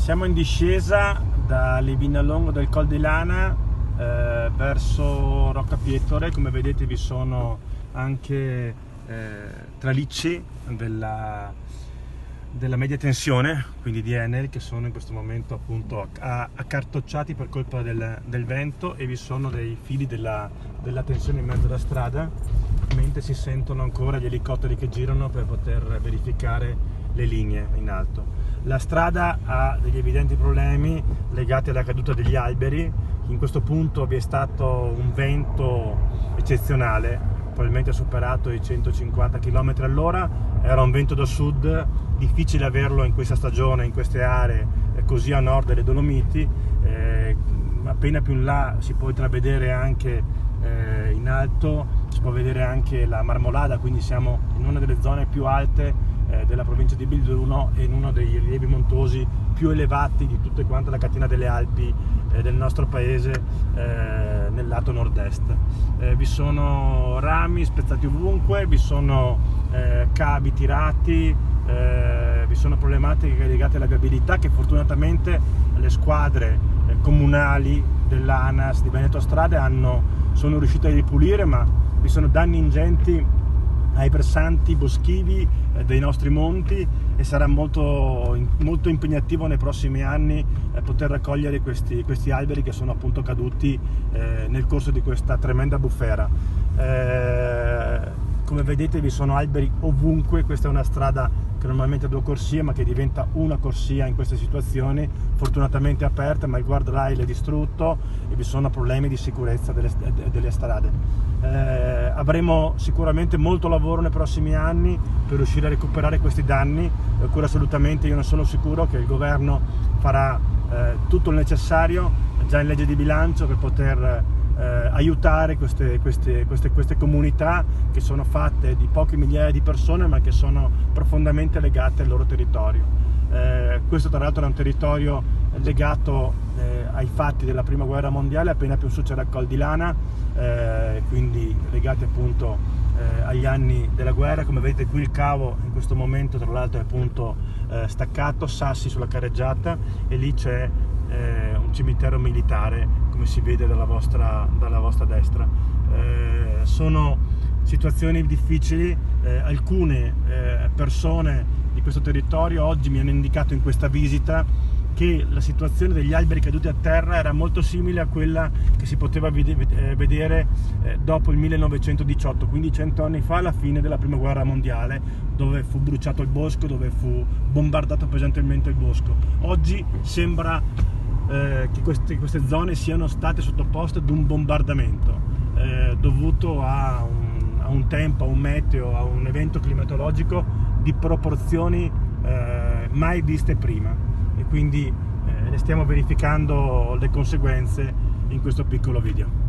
Siamo in discesa da Livinallongo del Col di Lana verso Rocca Pietore. Come vedete vi sono anche tralicci della media tensione, quindi di Enel, che sono in questo momento appunto accartocciati per colpa del vento, e vi sono dei fili della tensione in mezzo alla strada, mentre si sentono ancora gli elicotteri che girano per poter verificare le linee in alto. La strada ha degli evidenti problemi legati alla caduta degli alberi. In questo punto vi è stato un vento eccezionale, probabilmente ha superato i 150 km all'ora, era un vento da sud, difficile averlo in questa stagione, in queste aree così a nord delle Dolomiti. Appena più in là si può intravedere anche in alto, si può vedere anche la Marmolada, quindi siamo in una delle zone più alte della provincia di Belluno e in uno dei rilievi montuosi più elevati di tutta quanta la catena delle Alpi del nostro paese nel lato nord-est. Vi sono rami spezzati ovunque, vi sono cavi tirati, vi sono problematiche legate alla viabilità che fortunatamente le squadre comunali dell'ANAS di Veneto Strade sono riuscite a ripulire, ma vi sono danni ingenti ai versanti boschivi dei nostri monti e sarà molto impegnativo nei prossimi anni poter raccogliere questi alberi che sono appunto caduti nel corso di questa tremenda bufera. Come vedete vi sono alberi ovunque. Questa è una strada che normalmente ha 2 corsie ma che diventa una corsia in queste situazioni, fortunatamente aperta, ma il guardrail è distrutto e vi sono problemi di sicurezza delle strade. Avremo sicuramente molto lavoro nei prossimi anni per riuscire a recuperare questi danni. Occorre assolutamente, io ne sono sicuro, che il governo farà tutto il necessario già in legge di bilancio per poter aiutare queste comunità che sono fatte di poche migliaia di persone ma che sono profondamente legate al loro territorio. Questo tra l'altro è un territorio legato ai fatti della prima guerra mondiale, appena più succede al Col di Lana, quindi legati appunto agli anni della guerra. Come vedete qui il cavo in questo momento tra l'altro è appunto staccato, sassi sulla carreggiata, e lì c'è un cimitero militare, come si vede dalla vostra destra. Sono situazioni difficili. Alcune persone di questo territorio oggi mi hanno indicato in questa visita che la situazione degli alberi caduti a terra era molto simile a quella che si poteva vedere dopo il 1918, quindi 100 anni fa, alla fine della prima guerra mondiale, dove fu bruciato il bosco, dove fu bombardato pesantemente il bosco. Oggi sembra che queste zone siano state sottoposte ad un bombardamento dovuto a un tempo, a un meteo, a un evento climatologico di proporzioni mai viste prima, e quindi ne stiamo verificando le conseguenze in questo piccolo video.